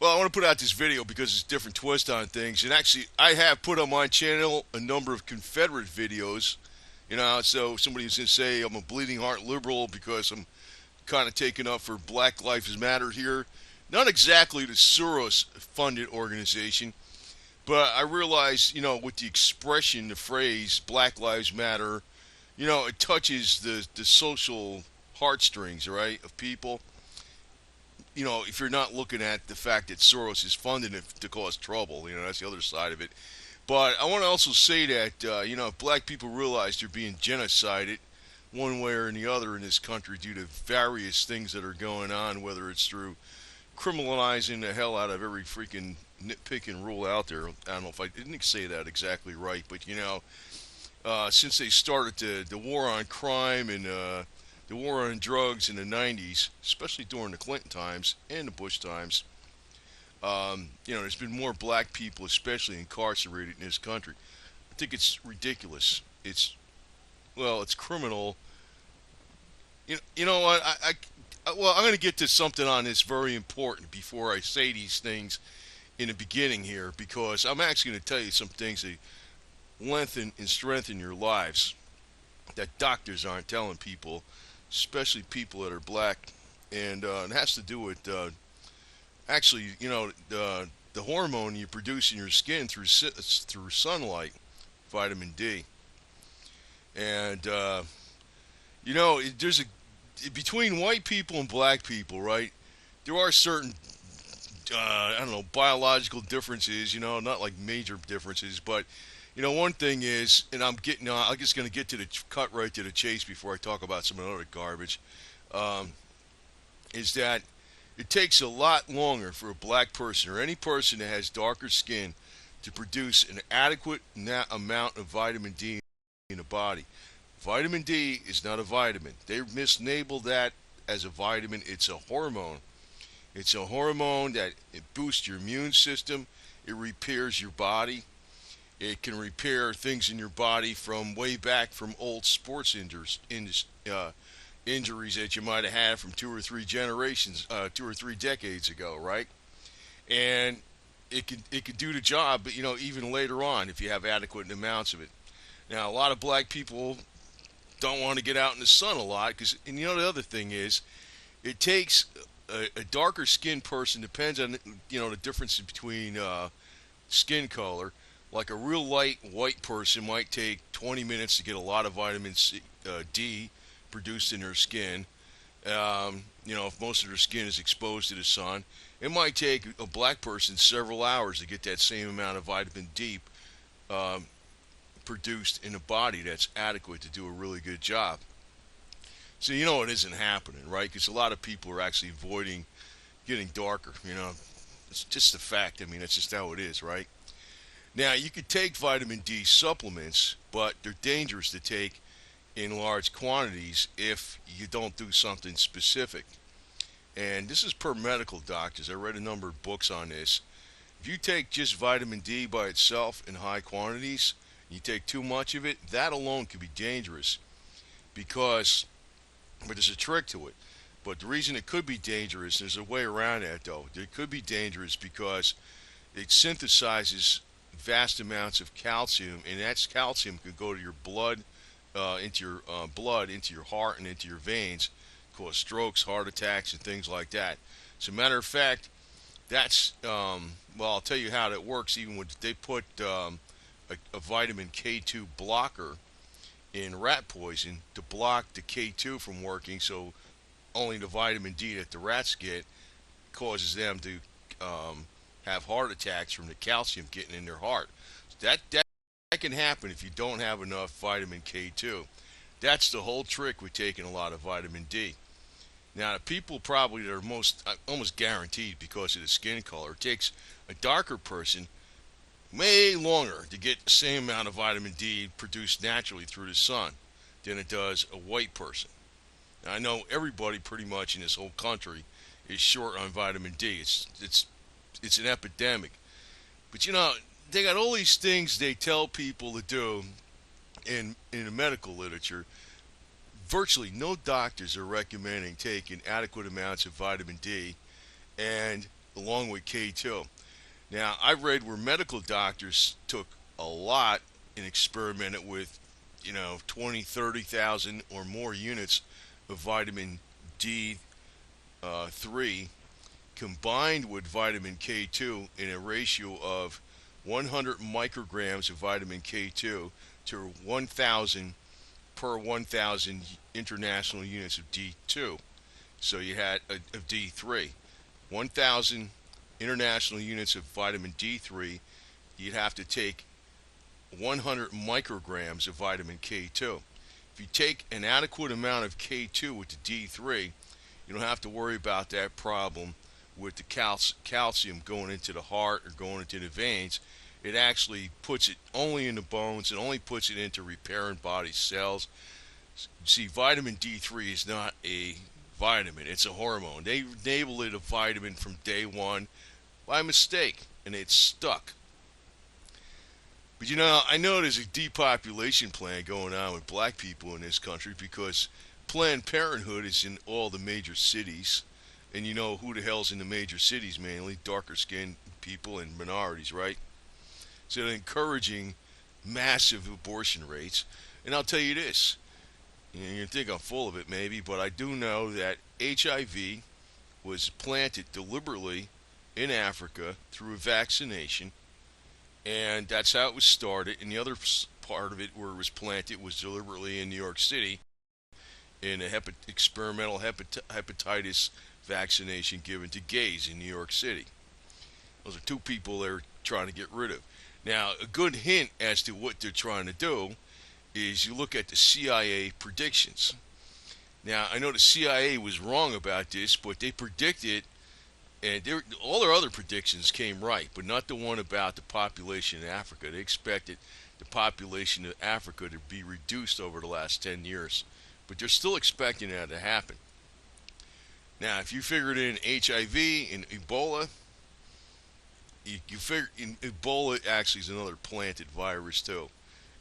Well, I want to put out this video because it's a different twist on things. And actually, I have put on my channel a number of Confederate videos. So somebody's going to say I'm a bleeding heart liberal because I'm kind of taking up for Black Lives Matter here. Not exactly the Soros funded organization, but I realize, with the expression, the phrase Black Lives Matter, it touches the social heartstrings, right, of people. If you're not looking at the fact that Soros is funding it to cause trouble, that's the other side of it. But I want to also say that, if black people realize they're being genocided one way or the other in this country due to various things that are going on, whether it's through criminalizing the hell out of every freaking nitpicking rule out there. I don't know if I didn't say that exactly right, but since they started the war on crime and the war on drugs in the 90s, especially during the Clinton times and the Bush times, there's been more black people, especially incarcerated in this country. I think it's ridiculous. It's criminal. You know what? Well, I'm going to get to something on this very important before I say these things in the beginning here, because I'm actually going to tell you some things that lengthen and strengthen your lives that doctors aren't telling people, especially people that are black, and it has to do with actually, the hormone you produce in your skin through sunlight, vitamin D, and there's a between white people and black people, right? There are certain I don't know, biological differences, not like major differences, but one thing is, and I'm just going to get to the cut right to the chase before I talk about some other garbage, um, is that it takes a lot longer for a black person or any person that has darker skin to produce an adequate amount of vitamin D in the body. Vitamin D is not a vitamin. They mislabeled that as a vitamin. It's a hormone. It's a hormone that it boosts your immune system. It repairs your body. It can repair things in your body from way back from old sports injuries that you might have had from 2 or 3 decades ago, right? And it could do the job, but even later on if you have adequate amounts of it. Now, a lot of black people don't want to get out in the sun a lot because, and the other thing is, it takes a darker skinned person, depends on the difference between skin color. Like a real light white person might take 20 minutes to get a lot of D produced in their skin. If most of their skin is exposed to the sun, it might take a black person several hours to get that same amount of vitamin D um, produced in a body that's adequate to do a really good job. So it isn't happening, right? Because a lot of people are actually avoiding getting darker. It's just a fact. I mean, that's just how it is, right? Now, you could take vitamin D supplements, but they're dangerous to take in large quantities if you don't do something specific. And this is per medical doctors. I read a number of books on this. If you take just vitamin D by itself in high quantities, you take too much of it, that alone could be dangerous because, but there's a trick to it. But the reason it could be dangerous, there's a way around that though. It could be dangerous because it synthesizes vast amounts of calcium, and that calcium could go to your blood, into your heart, and into your veins, cause strokes, heart attacks, and things like that. As a matter of fact, that's well, I'll tell you how that works. Even when they put a vitamin K2 blocker in rat poison to block the K2 from working, so only the vitamin D that the rats get causes them to have heart attacks from the calcium getting in their heart. That can happen if you don't have enough vitamin K2. That's the whole trick with taking a lot of vitamin D. Now, the people probably that are most almost guaranteed because of the skin color, it takes a darker person way longer to get the same amount of vitamin D produced naturally through the sun than it does a white person. Now, I know everybody pretty much in this whole country is short on vitamin D. It's an epidemic. But they got all these things they tell people to do in the medical literature. Virtually no doctors are recommending taking adequate amounts of vitamin D, and along with K2. Now, I read where medical doctors took a lot and experimented with, 20, 30,000 or more units of vitamin D3 combined with vitamin K2 in a ratio of 100 micrograms of vitamin K2 to 1,000 per 1,000 international units of D2. So you had of D3, 1,000 international units of vitamin D3. You'd have to take 100 micrograms of vitamin K2. If you take an adequate amount of K2 with the D3, you don't have to worry about that problem with the calcium going into the heart or going into the veins. It actually puts it only in the bones. It only puts it into repairing body cells. See, vitamin D3 is not a vitamin, it's a hormone. They labeled it a vitamin from day one by mistake, and it's stuck. But I know there's a depopulation plan going on with black people in this country because Planned Parenthood is in all the major cities. And you know who the hell's in the major cities mainly? Darker skinned people and minorities, right? So they're encouraging massive abortion rates. And I'll tell you this, you think I'm full of it maybe, but I do know that HIV was planted deliberately in Africa through a vaccination, and that's how it was started. And the other part of it where it was planted was deliberately in New York City in a experimental hepatitis vaccination given to gays in New York City. Those are two people they're trying to get rid of. Now, a good hint as to what they're trying to do is you look at the CIA predictions. Now, I know the CIA was wrong about this, but they predicted, and all their other predictions came right, but not the one about the population in Africa. They expected the population of Africa to be reduced over the last 10 years, but they're still expecting that to happen. Now, if you figured in HIV and Ebola, you figure Ebola actually is another planted virus too.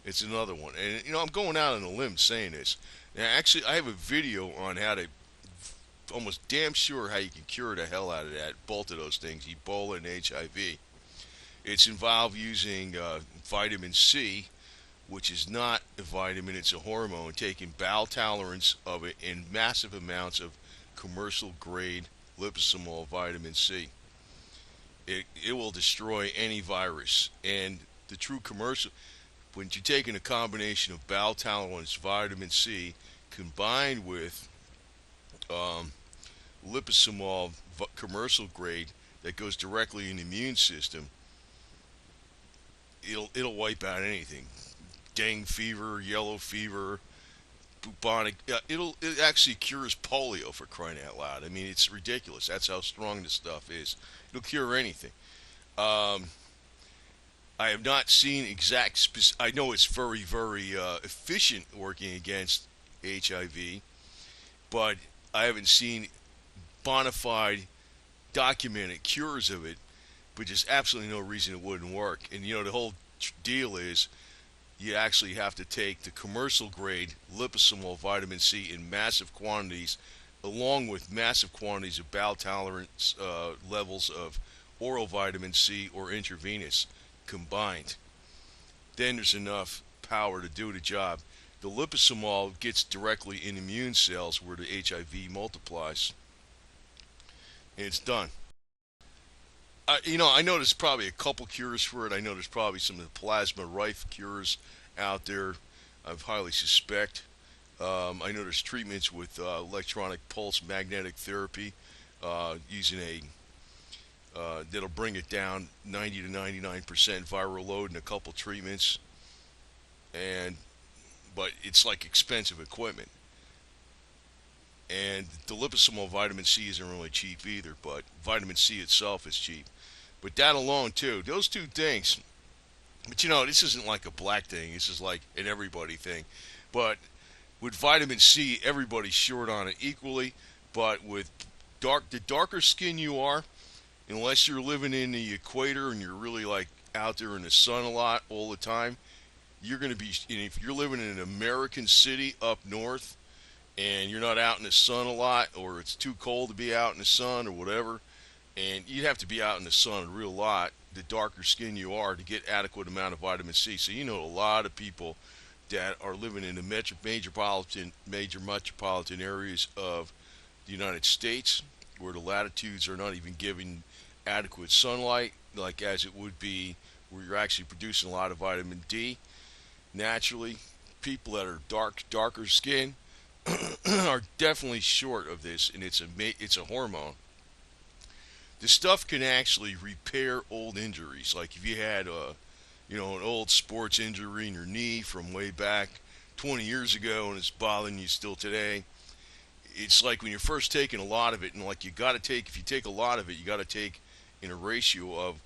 It's another one, and I'm going out on a limb saying this. Now, actually, I have a video on how to almost damn sure how you can cure the hell out of that, both of those things, Ebola and HIV. It's involved using vitamin C, which is not a vitamin, it's a hormone, taking bowel tolerance of it in massive amounts of commercial grade liposomal vitamin C. It will destroy any virus. And the true commercial, when you're taking a combination of bowel tolerance vitamin C combined with liposomal commercial grade that goes directly in the immune system, it'll wipe out anything. Dengue fever, yellow fever, bubonic. It actually cures polio, for crying out loud. I mean, it's ridiculous. That's how strong this stuff is. It'll cure anything. I have not seen exact. I know it's very, very efficient working against HIV, but I haven't seen bona fide, documented cures of it. But there's absolutely no reason it wouldn't work. And the whole deal is you actually have to take the commercial grade liposomal vitamin C in massive quantities, along with massive quantities of bowel tolerance levels of oral vitamin C or intravenous combined. Then there's enough power to do the job. The liposomal gets directly in immune cells where the HIV multiplies, and it's done. I know there's probably a couple cures for it. I know there's probably some of the plasma rife cures out there. I highly suspect. I know there's treatments with electronic pulse magnetic therapy using that'll bring it down 90 to 99% viral load in a couple treatments. But it's like expensive equipment. And the liposomal vitamin C isn't really cheap either, but vitamin C itself is cheap. But that alone too, those two things. But this isn't like a black thing. This is like an everybody thing. But with vitamin C, everybody's short on it equally. But with the darker skin you are, unless you're living in the equator and you're really like out there in the sun a lot all the time, you're going to be. And if you're living in an American city up north, and you're not out in the sun a lot, or it's too cold to be out in the sun or whatever, And you'd have to be out in the sun a real lot, the darker skin you are, to get adequate amount of vitamin C. So you know a lot of people that are living in the major metropolitan areas of the United States, where the latitudes are not even giving adequate sunlight, like as it would be where you're actually producing a lot of vitamin D naturally. People that are darker skin are definitely short of this, and it's a hormone. The stuff can actually repair old injuries. Like if you had an old sports injury in your knee from way back 20 years ago and it's bothering you still today. It's like when you're first taking a lot of it, and like you got to take, if you take a lot of it, you got to take in a ratio of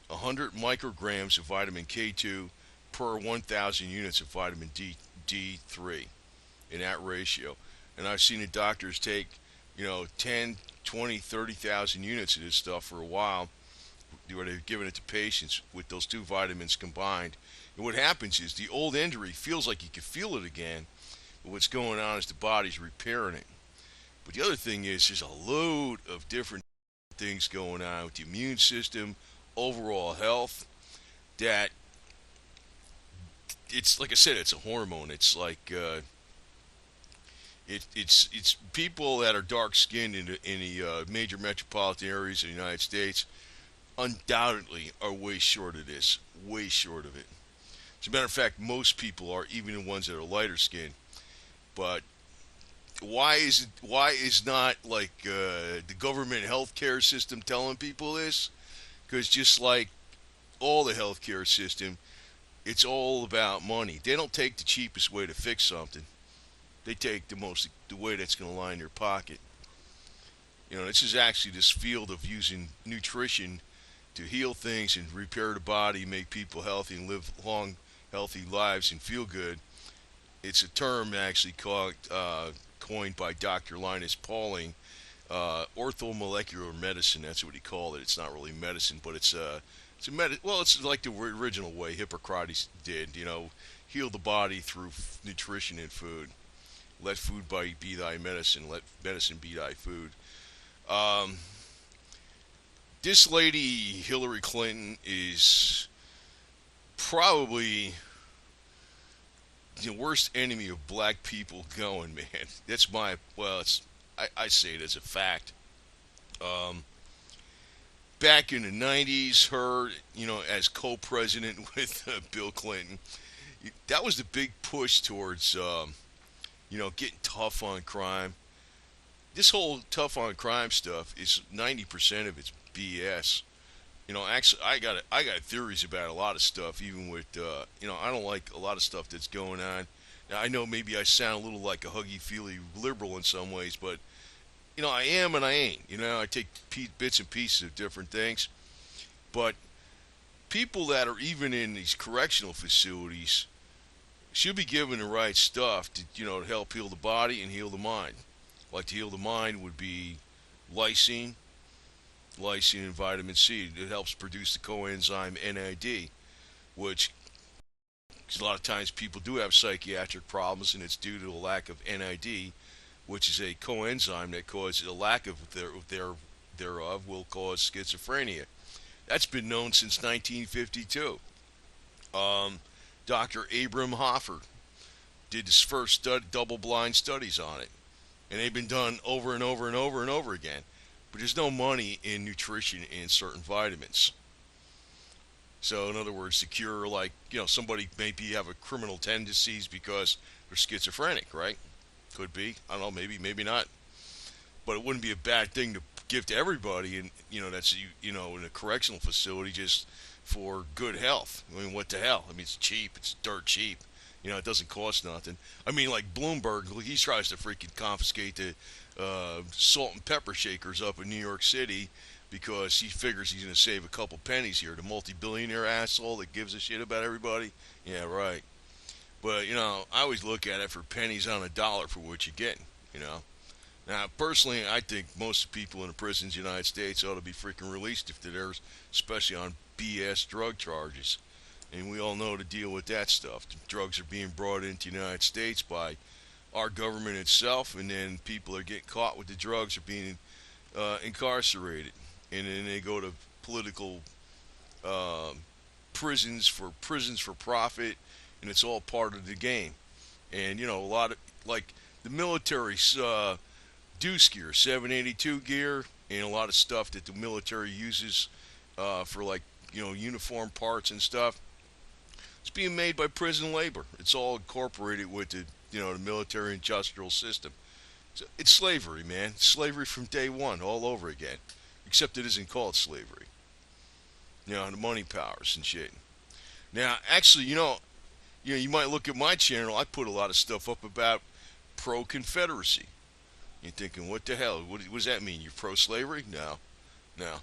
100 micrograms of vitamin K2 per 1,000 units of vitamin D3 in that ratio. And I've seen the doctors take, 10, 20, 30,000 units of this stuff for a while, where they've given it to patients with those two vitamins combined. And what happens is the old injury feels like you can feel it again, but what's going on is the body's repairing it. But the other thing is there's a load of different things going on with the immune system, overall health, that it's like I said, it's a hormone. It's like it's people that are dark skinned in the major metropolitan areas of the United States undoubtedly are way short of this, way short of it. As a matter of fact, most people are, even the ones that are lighter skinned. But why is not like the government healthcare system telling people this? Because just like all the healthcare system, it's all about money. They don't take the cheapest way to fix something. They take the way that's going to line their pocket. This is actually this field of using nutrition to heal things and repair the body, make people healthy and live long, healthy lives and feel good. It's a term actually coined by Dr. Linus Pauling, orthomolecular medicine. That's what he called it. It's not really medicine, but it's like the original way Hippocrates did. Heal the body through nutrition and food. Let food be thy medicine. Let medicine be thy food. Um, this lady Hillary Clinton is probably the worst enemy of black people going, man. That's I say it as a fact. Um, Back in the 90s, her, as co-president with Bill Clinton, that was the big push towards, getting tough on crime. This whole tough on crime stuff is 90% of it's BS. Actually, I got theories about a lot of stuff. Even with, I don't like a lot of stuff that's going on. Now I know maybe I sound a little like a huggy feely liberal in some ways, but I am and I ain't. I take bits and pieces of different things. But people that are even in these correctional facilities should be given the right stuff to help heal the body and heal the mind. Like to heal the mind would be lysine, lysine and vitamin C. It helps produce the coenzyme NAD, which a lot of times people do have psychiatric problems, and it's due to a lack of NAD, which is a coenzyme that causes a lack of thereof will cause schizophrenia. That's been known since 1952. Um, Dr. Abram Hoffer did his first double-blind studies on it, and they've been done over and over and over and over again. But there's no money in nutrition and certain vitamins. So, in other words, to cure, like, somebody maybe have a criminal tendencies because they're schizophrenic, right? Could be. I don't know, maybe not. But it wouldn't be a bad thing to give to everybody, and that's in a correctional facility just for good health. I mean, what the hell? I mean, it's cheap. It's dirt cheap. It doesn't cost nothing. I mean, like Bloomberg, he tries to freaking confiscate the salt and pepper shakers up in New York City because he figures he's going to save a couple pennies here. The multi-billionaire asshole that gives a shit about everybody. Yeah, right. But, I always look at it for pennies on a dollar for what you're getting. Now, personally, I think most people in the prisons in the United States ought to be freaking released if they're, especially on BS drug charges. And we all know to deal with that stuff. The drugs are being brought into the United States by our government itself, and then people are getting caught with the drugs are being incarcerated. and then they go to political um, prisons for profit, and it's all part of the game. And a lot of like the military deuce gear, 782 gear, and a lot of stuff that the military uses for like uniform parts and stuff. It's being made by prison labor. It's all incorporated with the military industrial system. So it's slavery, man. It's slavery from day one, all over again. Except it isn't called slavery. The money powers and shit. Now, actually, you might look at my channel. I put a lot of stuff up about pro-Confederacy. You're thinking, what the hell? What does that mean? You're pro-slavery? No, no.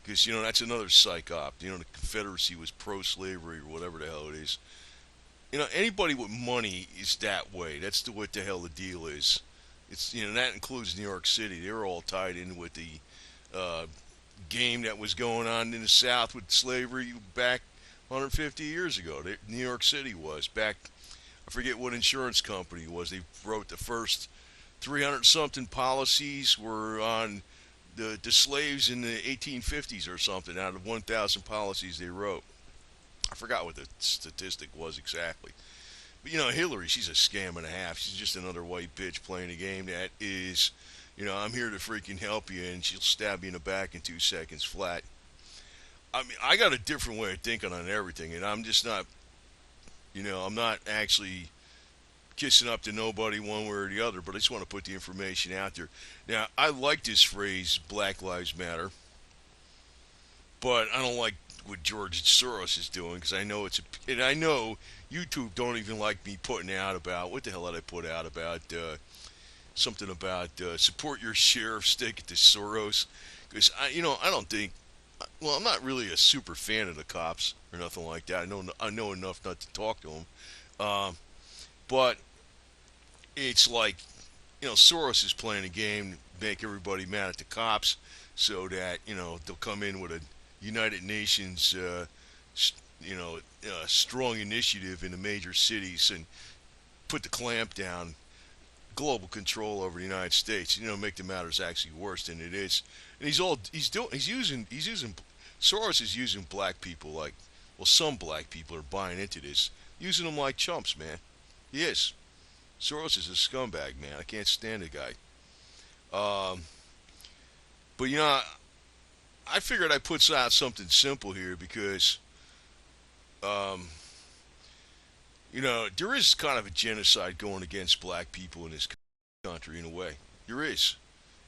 Because, that's another psych op. The Confederacy was pro-slavery or whatever the hell it is. Anybody with money is that way. That's what the hell the deal is. It's, that includes New York City. They were all tied in with the uh, game that was going on in the South with slavery back 150 years ago. New York City was back. I forget what insurance company it was. They wrote the first 300 something policies were on the slaves in the 1850s or something out of 1,000 policies they wrote. I forgot what the statistic was exactly. But Hillary, she's a scam and a half. She's just another white bitch playing a game that is, I'm here to freaking help you, and she'll stab you in the back in 2 seconds flat. I mean, I got a different way of thinking on everything, and I'm just not, I'm not actually kissing up to nobody one way or the other, but I just want to put the information out there. Now, I like this phrase, Black Lives Matter, but I don't like what George Soros is doing because I know and I know YouTube don't even like me putting out about, what the hell did I put out about, something about support your sheriff, stick it to Soros, because I don't think, well, I'm not really a super fan of the cops or nothing like that. I know enough not to talk to them. But it's like, Soros is playing a game to make everybody mad at the cops so that, they'll come in with a United Nations, strong initiative in the major cities and put the clamp down, global control over the United States, make the matters actually worse than it is. And he's using Soros is using black people like, well, some black people are buying into this, using them like chumps, man. He is. Soros is a scumbag, man. I can't stand the guy. But I figured I'd put out something simple here because, um, there is kind of a genocide going against black people in this country in a way. There is.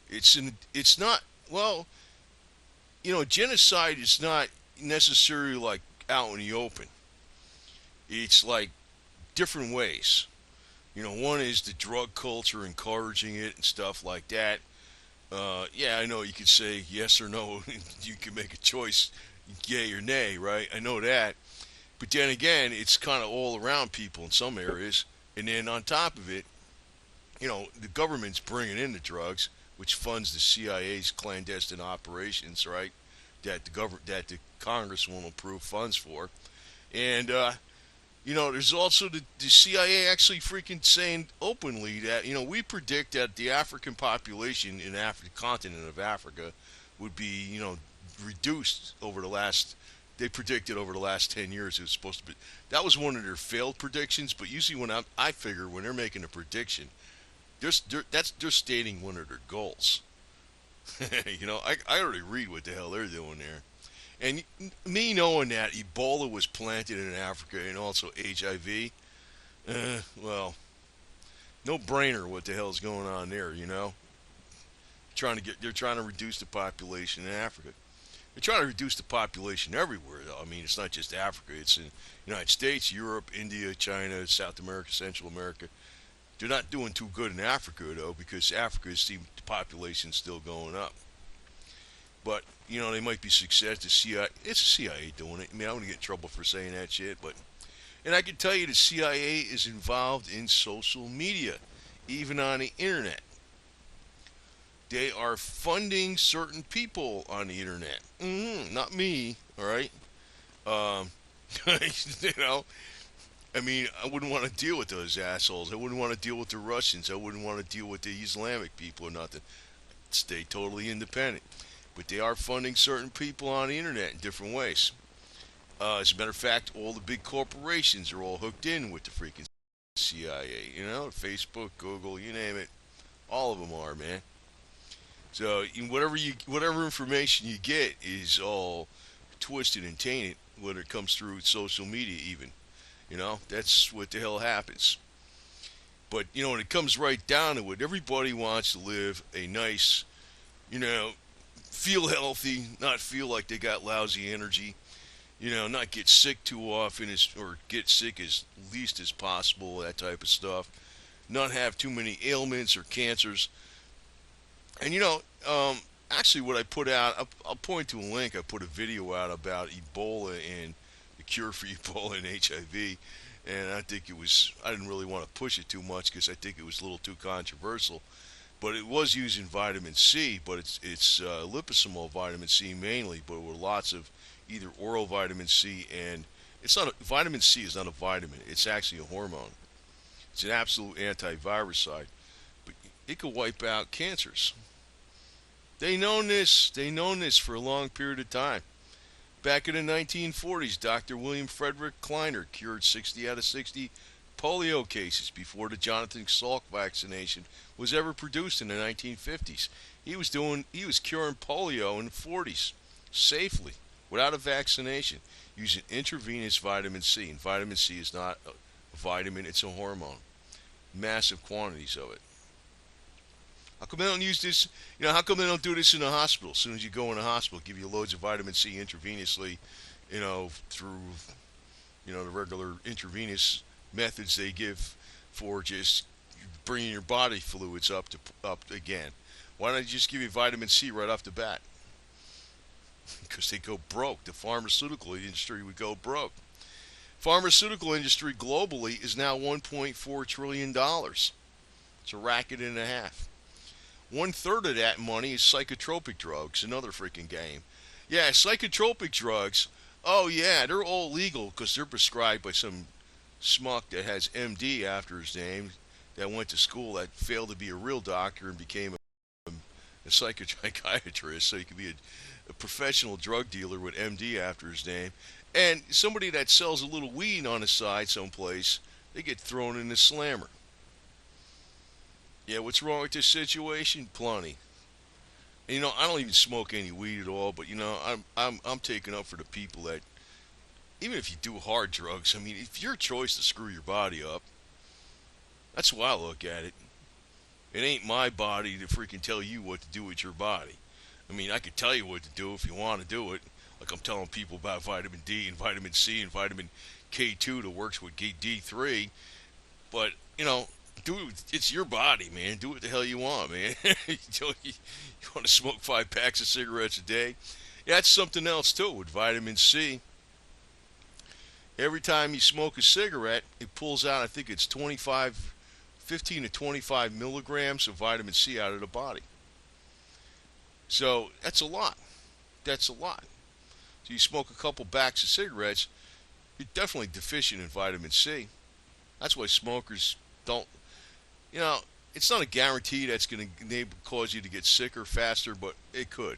It's not, well, genocide is not necessarily like out in the open. It's like different ways. One is the drug culture encouraging it and stuff like that. Yeah, I know you could say yes or no. You can make a choice, yay or nay, right? I know that. But then again, it's kind of all around people in some areas. And then on top of it, the government's bringing in the drugs, which funds the CIA's clandestine operations, right? That the Congress won't approve funds for. And there's also the CIA actually freaking saying openly that, we predict that the African population in the continent of Africa would be, reduced over they predicted over the last 10 years it was supposed to be. That was one of their failed predictions, but usually I figure when they're making a prediction, they're stating one of their goals. I already read what the hell they're doing there. And me knowing that Ebola was planted in Africa and also HIV, well, no brainer what the hell's going on there, They're trying to reduce the population in Africa. They're trying to reduce the population everywhere, though. I mean, it's not just Africa. It's in the United States, Europe, India, China, South America, Central America. They're not doing too good in Africa, though, because Africa is the population's still going up. But, they might be success. The CIA, it's the CIA doing it. I mean, I wouldn't get in trouble for saying that shit, but. And I can tell you the CIA is involved in social media, even on the internet. They are funding certain people on the internet. Not me, all right? Um, I mean, I wouldn't want to deal with those assholes. I wouldn't want to deal with the Russians. I wouldn't want to deal with the Islamic people or nothing. Stay totally independent. but they are funding certain people on the internet in different ways. As a matter of fact, all the big corporations are all hooked in with the freaking CIA. You know, Facebook, Google, you name it, all of them are, man. So whatever information you get is all twisted and tainted, whether it comes through social media, even. You know, that's what the hell happens. But when it comes right down to it, everybody wants to live a nice, you know, feel healthy, not feel like they got lousy energy. Not get sick too often, or get sick as least as possible, that type of stuff. Not have too many ailments or cancers. And actually, what I put out, I'll point to a link. I put a video out about Ebola and the cure for Ebola and HIV, and I didn't really want to push it too much because I think it was a little too controversial. But it was using vitamin C, but it's liposomal vitamin C mainly, but with lots of either oral vitamin C, and vitamin C is not a vitamin. It's actually a hormone. It's an absolute antiviricide, but it could wipe out cancers. They known this. They known this for a long period of time. Back in the 1940s, Dr. William Frederick Kleiner cured 60 out of 60 polio cases before the Jonathan Salk vaccination was ever produced in the 1950s. He was curing polio in the 40s safely without a vaccination using intravenous vitamin C. And vitamin C is not a vitamin, it's a hormone. Massive quantities of it. How come they don't use this? How come they don't do this in the hospital? As soon as you go in the hospital, give you loads of vitamin C intravenously, through, the regular intravenous methods they give for just bringing your body fluids up again. Why don't they just give you vitamin C right off the bat? Because they go broke. The pharmaceutical industry would go broke. Pharmaceutical industry globally is now $1.4 trillion. It's a racket and a half. 1/3 of that money is psychotropic drugs, another freaking game. Yeah, psychotropic drugs, oh yeah, they're all legal because they're prescribed by some schmuck that has MD after his name, that went to school, that failed to be a real doctor and became a psychiatrist, so he could be a professional drug dealer with MD after his name. And somebody that sells a little weed on the side someplace, they get thrown in the slammer. Yeah, what's wrong with this situation? Plenty. And, I don't even smoke any weed at all, but I'm taking up for the people that, even if you do hard drugs, I mean, if your choice to screw your body up, that's why I look at it. It ain't my body to freaking tell you what to do with your body. I mean, I could tell you what to do if you want to do it, like I'm telling people about vitamin D and vitamin C and vitamin K2 that works with D3, but it's your body, man. Do what the hell you want, man. you want to smoke 5 packs of cigarettes a day? Yeah, that's something else too with vitamin C. Every time you smoke a cigarette, it pulls out, I think it's 15 to 25 milligrams of vitamin C out of the body. So that's a lot. That's a lot. So you smoke a couple packs of cigarettes, you're definitely deficient in vitamin C. That's why smokers don't. It's not a guarantee that's going to cause you to get sicker faster, but it could.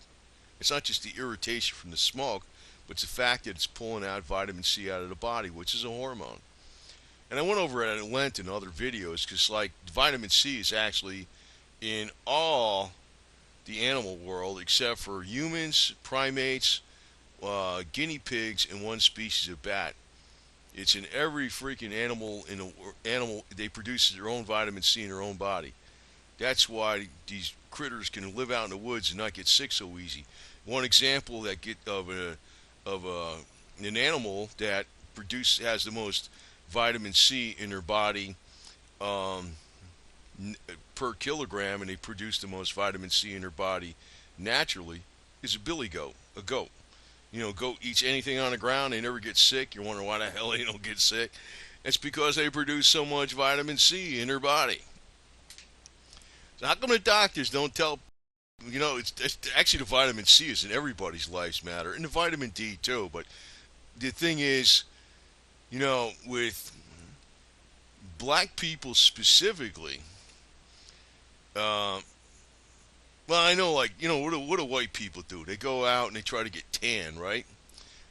It's not just the irritation from the smoke, but it's the fact that it's pulling out vitamin C out of the body, which is a hormone. And I went over it at length in other videos because, like, vitamin C is actually in all the animal world except for humans, primates, guinea pigs, and one species of bat. It's in every freaking animal. They produce their own vitamin C in their own body. That's why these critters can live out in the woods and not get sick so easy. One example of an animal that has the most vitamin C in their body per kilogram, and they produce the most vitamin C in their body naturally, is a billy goat, a goat. Goat eats anything on the ground, they never get sick. You're wondering why the hell they don't get sick. It's because they produce so much vitamin C in their body. So how come the doctors don't tell, it's actually the vitamin C is in everybody's life's matter, and the vitamin D too, but the thing is, with black people specifically, Well, I know, like, what do white people do? They go out and they try to get tan, right?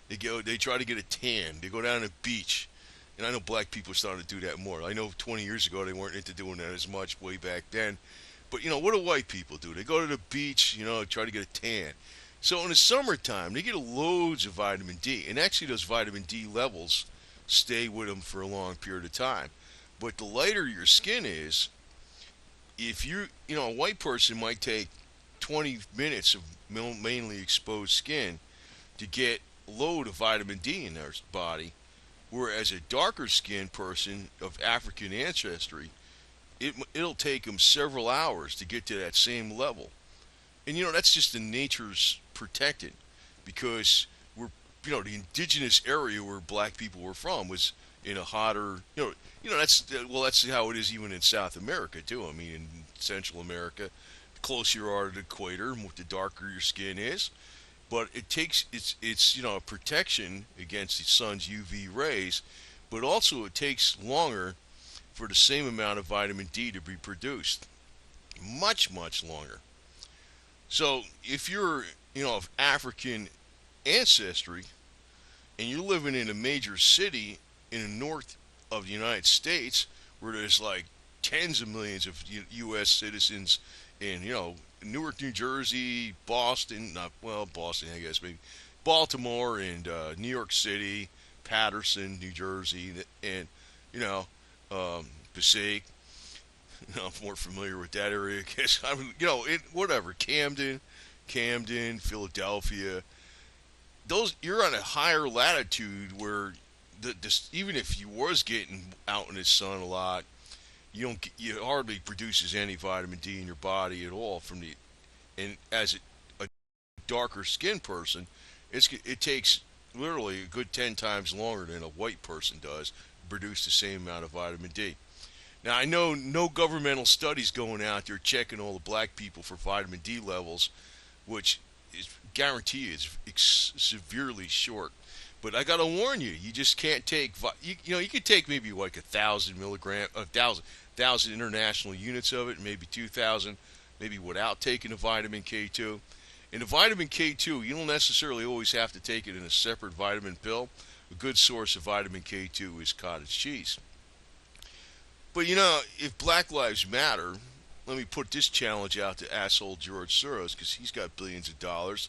They try to get a tan. They go down to the beach, and I know black people are starting to do that more. I know 20 years ago they weren't into doing that as much way back then, but what do white people do? They go to the beach, try to get a tan. So in the summertime, they get loads of vitamin D, and actually those vitamin D levels stay with them for a long period of time. But the lighter your skin is, if a white person might take 20 minutes of mainly exposed skin to get a load of vitamin D in their body, whereas a darker skinned person of African ancestry, it'll take them several hours to get to that same level. And that's just the nature's protected, because the indigenous area where black people were from was in a hotter, that's how it is even in South America too. I mean, in Central America, the closer you are to the equator, the darker your skin is. But it takes it's a protection against the sun's UV rays, but also it takes longer for the same amount of vitamin D to be produced, much longer. So if you're of African ancestry and you're living in a major city in the north of the United States where there's like tens of millions of U.S. citizens in Newark, New Jersey, Boston, not well Boston, I guess maybe Baltimore and New York City, Patterson, New Jersey, and Passaic. I'm more familiar with that area. I guess I mean, whatever Camden, Philadelphia. Those you're on a higher latitude where even if you was getting out in the sun a lot, you hardly produces any vitamin D in your body at all and as a darker skinned person, it takes literally a good 10 times longer than a white person does to produce the same amount of vitamin D. Now I know no governmental studies going out there checking all the black people for vitamin D levels, which is guarantee is severely short. But I gotta warn you, you just can't take. You could take maybe like 1,000 milligram, 1,000 international units of it, maybe 2,000, maybe without taking the vitamin K2. And the vitamin K2, you don't necessarily always have to take it in a separate vitamin pill. A good source of vitamin K2 is cottage cheese. But if Black Lives Matter, let me put this challenge out to asshole George Soros because he's got billions of dollars.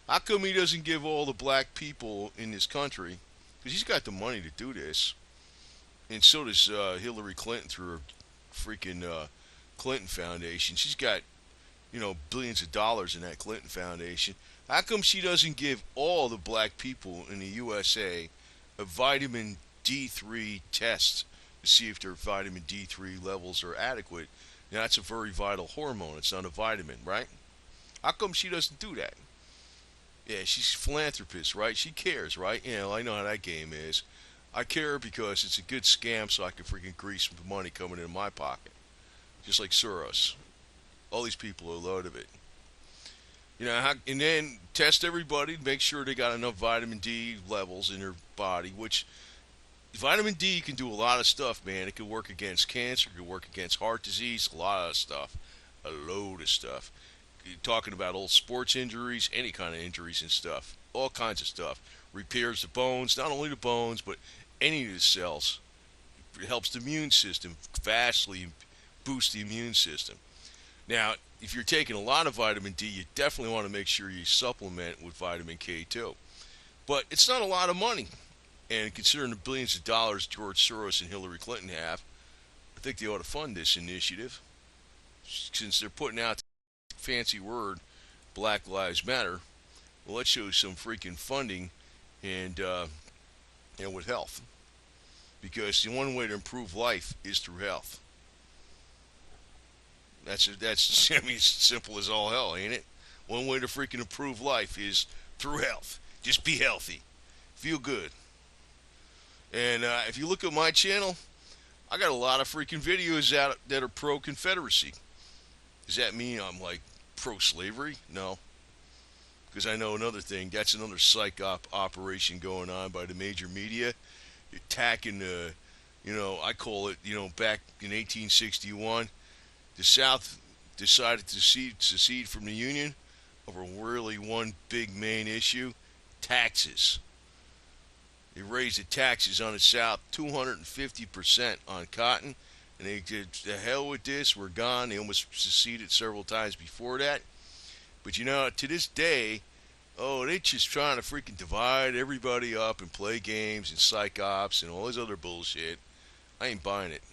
How come he doesn't give all the black people in this country, because he's got the money to do this, and so does Hillary Clinton through her freaking Clinton Foundation. She's got, billions of dollars in that Clinton Foundation. How come she doesn't give all the black people in the USA a vitamin D3 test to see if their vitamin D3 levels are adequate? Now, that's a very vital hormone. It's not a vitamin, right? How come she doesn't do that? Yeah, she's a philanthropist, right? She cares, right? I know how that game is. I care because it's a good scam so I can freaking grease the money coming in my pocket. Just like Soros. All these people are a load of it. And then test everybody to make sure they got enough vitamin D levels in their body, which vitamin D can do a lot of stuff, man. It can work against cancer, it can work against heart disease, a lot of stuff. A load of stuff. You're talking about old sports injuries, any kind of injuries and stuff. All kinds of stuff. Repairs the bones, not only the bones, but any of the cells. It helps the immune system, vastly boost the immune system. Now, if you're taking a lot of vitamin D, you definitely want to make sure you supplement with vitamin K2. But it's not a lot of money. And considering the billions of dollars George Soros and Hillary Clinton have, I think they ought to fund this initiative. Since they're putting out the fancy word, Black Lives Matter, well, let's show some freaking funding and with health. Because the one way to improve life is through health. That's I mean, it's simple as all hell, ain't it? One way to freaking improve life is through health. Just be healthy. Feel good. And if you look at my channel, I got a lot of freaking videos out that are pro-Confederacy. Does that mean I'm like pro-slavery? No. Because I know another thing. That's another psych operation going on by the major media. Attacking I call it, back in 1861, the South decided to secede from the Union over really one big main issue: taxes. They raised the taxes on the South 250% on cotton, and they did the hell with this. We're gone. They almost seceded several times before that. But to this day, oh, they just trying to freaking divide everybody up and play games and psych ops and all this other bullshit. I ain't buying it.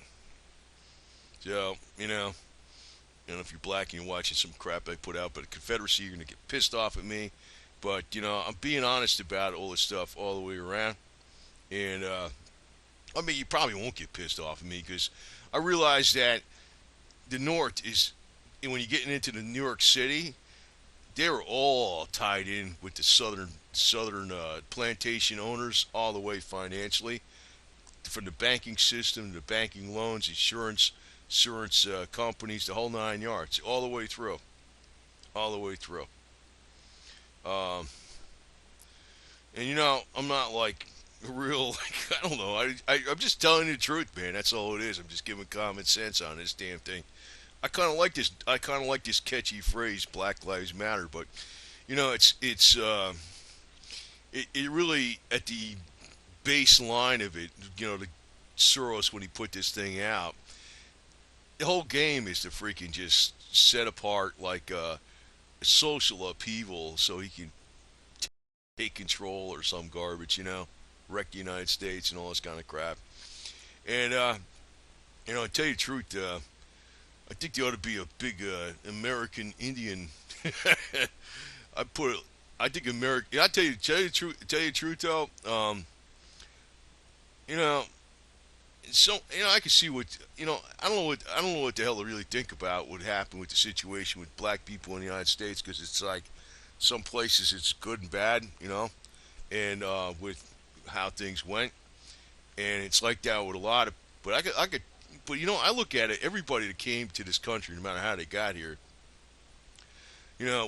So, if you're black and you're watching some crap I put out by the Confederacy, you're going to get pissed off at me. But, I'm being honest about all this stuff all the way around. And, you probably won't get pissed off at me because I realize that the North is, and when you're getting into the New York City, they're all tied in with the southern plantation owners all the way financially, from the banking system, the banking loans, insurance companies, the whole 9 yards, all the way through, all the way through. Um, and I'm not like a real, like, I don't know. I'm just telling you the truth, man. That's all it is. I'm just giving common sense on this damn thing. I kind of like this. I kind of like this catchy phrase, "Black Lives Matter," but it really at the baseline of it. The Soros, when he put this thing out, the whole game is to freaking just set apart like social upheaval so he can take control or some garbage. Wreck the United States and all this kind of crap. And I tell you the truth. I think there ought to be a big American Indian. I put. I think American. I tell you the truth. Tell you the truth though. You know, so I can see what I don't know what the hell to really think about what happened with the situation with black people in the United States, because it's like some places it's good and bad, and with how things went, and it's like that with a lot of. But I could, but I look at it. Everybody that came to this country, no matter how they got here,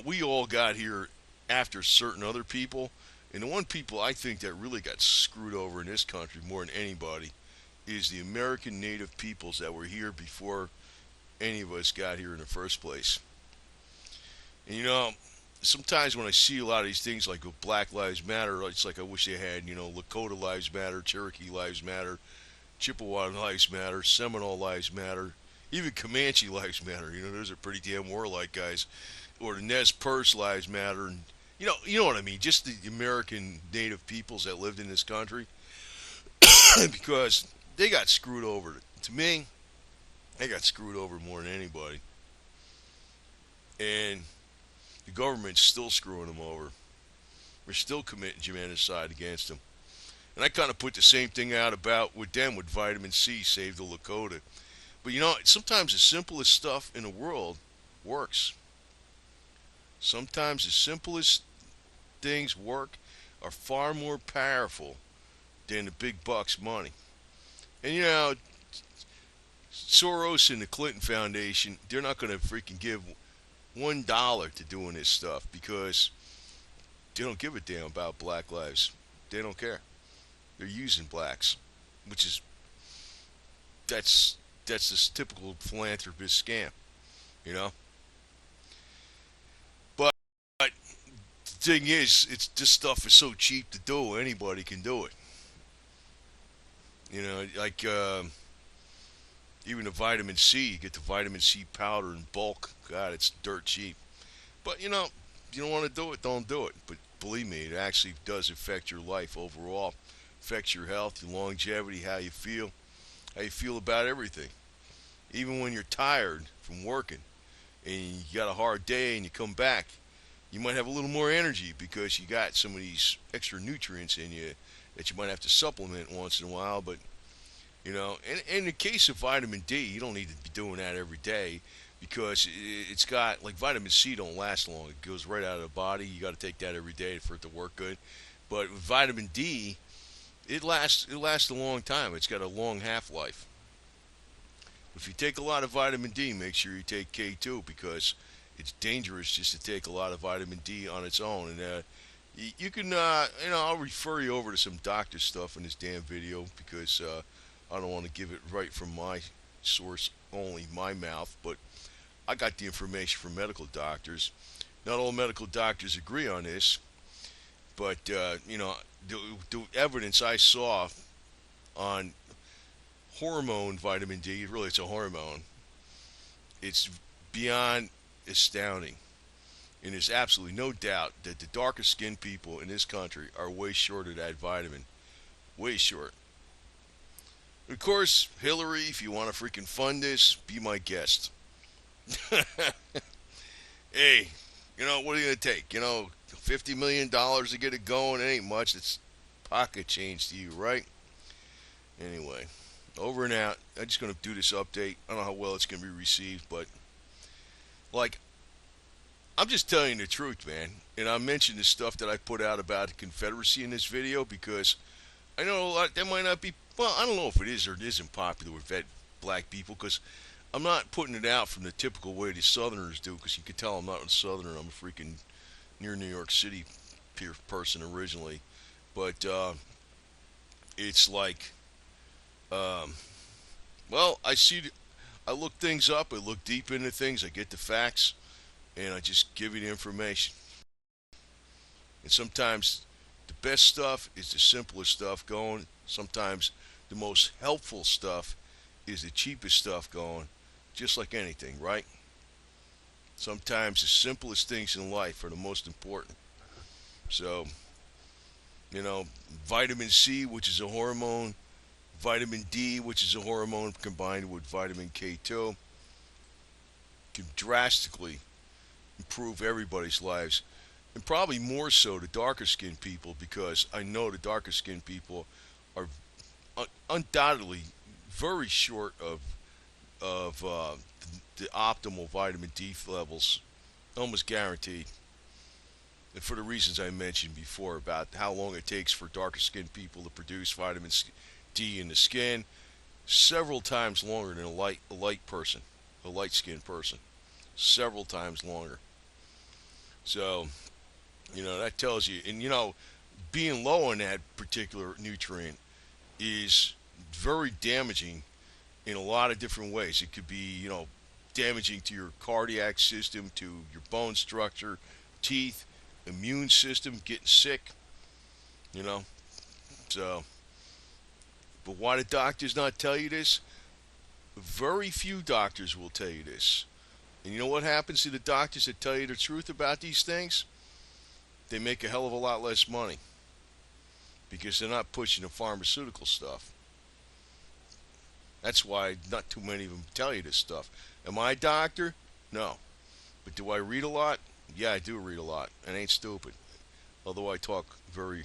we all got here after certain other people, and the one people I think that really got screwed over in this country more than anybody is the American native peoples that were here before any of us got here in the first place. And sometimes when I see a lot of these things like with Black Lives Matter, it's like I wish they had, Lakota Lives Matter, Cherokee Lives Matter, Chippewa Lives Matter, Seminole Lives Matter, even Comanche Lives Matter. Those are pretty damn warlike guys. Or the Nez Perce Lives Matter, and you know what I mean. Just the American native peoples that lived in this country, because they got screwed over. To me, they got screwed over more than anybody, and the government's still screwing them over. We're still committing genocide against them. And I kind of put the same thing out about with them with vitamin C, save the Lakota. But sometimes the simplest stuff in the world works. Sometimes the simplest things work are far more powerful than the big bucks money. And Soros and the Clinton Foundation, they're not going to freaking give $1 to doing this stuff because they don't give a damn about black lives. They don't care. They're using blacks, which is that's this typical philanthropist scam, you know. But the thing is, this stuff is so cheap to do. Anybody can do it. Like even the vitamin C, you get the vitamin C powder in bulk. God, it's dirt cheap. But you don't want to do it, don't do it. But believe me, it actually does affect your life overall. Affects your health, your longevity, how you feel about everything. Even when you're tired from working and you got a hard day and you come back, you might have a little more energy because you got some of these extra nutrients in you that you might have to supplement once in a while. But in the case of vitamin D, you don't need to be doing that every day because it's got, like, vitamin C don't last long. It goes right out of the body. You got to take that every day for it to work good. But with vitamin D, it lasts a long time. It's got a long half-life. If you take a lot of vitamin D, make sure you take K2 because it's dangerous just to take a lot of vitamin D on its own. And you can, I'll refer you over to some doctor stuff in this damn video because I don't want to give it right from my source only, my mouth. But I got the information from medical doctors. Not all medical doctors agree on this, but the evidence I saw on hormone vitamin D, really it's a hormone, it's beyond astounding. And there's absolutely no doubt that the darker skinned people in this country are way short of that vitamin. Way short. And of course, Hillary, if you want to freaking fund this, be my guest. Hey, what are you going to take? $50 million dollars to get it going? It ain't much. It's pocket change to you, right? Anyway, over and out. I'm just going to do this update. I don't know how well it's going to be received, but, like, I'm just telling you the truth, man. And I mentioned the stuff that I put out about the Confederacy in this video because I know a lot that might not be, well, I don't know if it is or it isn't popular with black people because I'm not putting it out from the typical way the Southerners do because you can tell I'm not a Southerner. I'm a freaking near New York City person originally. But it's like, um, well, I look things up. I look deep into things. I get the facts. And I just give you the information. And sometimes the best stuff is the simplest stuff going. Sometimes the most helpful stuff is the cheapest stuff going. Just like anything, right? Sometimes the simplest things in life are the most important. So, vitamin C, which is a hormone, vitamin D, which is a hormone combined with vitamin K2, can drastically improve everybody's lives, and probably more so the darker skinned people because I know the darker skinned people are undoubtedly very short of the optimal vitamin D levels, almost guaranteed. And for the reasons I mentioned before about how long it takes for darker skinned people to produce vitamin D in the skin, several times longer than a light person, a light skinned person, several times longer. So, that tells you, and being low on that particular nutrient is very damaging in a lot of different ways. It could be, damaging to your cardiac system, to your bone structure, teeth, immune system, getting sick, you know. So, but why do doctors not tell you this? Very few doctors will tell you this. And you know what happens to the doctors that tell you the truth about these things? They make a hell of a lot less money because they're not pushing the pharmaceutical stuff. That's why not too many of them tell you this stuff. Am I a doctor? No. But do I read a lot? Yeah, I do read a lot. And ain't stupid. Although I talk very